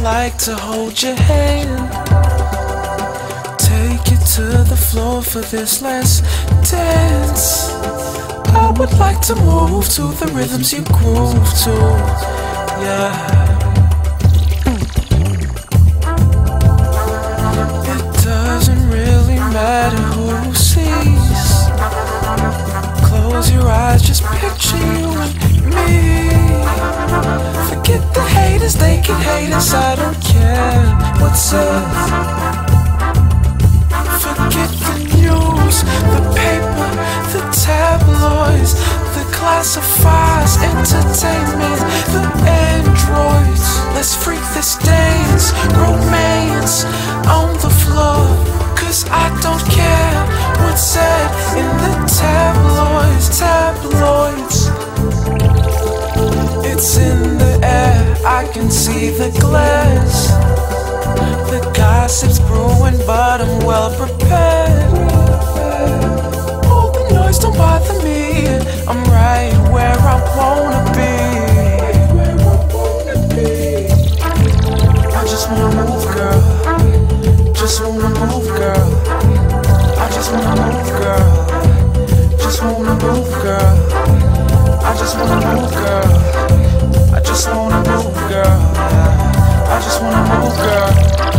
like to hold your hand, take you to the floor for this last dance. I would like to move to the rhythms you groove to, yeah. It doesn't really matter who sees. Close your eyes, just picture you and me. Forget the haters, they can hate us, I don't care what's said. Forget the news, the paper, the tabloids, the classifieds, entertainment, the androids. Let's freak this dance, romance on the floor, 'cause I don't care what's said in the tabloids, It's in the air, I can see the glass. The gossip's brewing, but I'm well prepared. All the noise don't bother me, I'm right where I wanna be. I just wanna move, girl. Just wanna move, girl. I just wanna move, girl. Just wanna move, girl. I just wanna move, girl. I just wanna move, girl. I just wanna move, girl.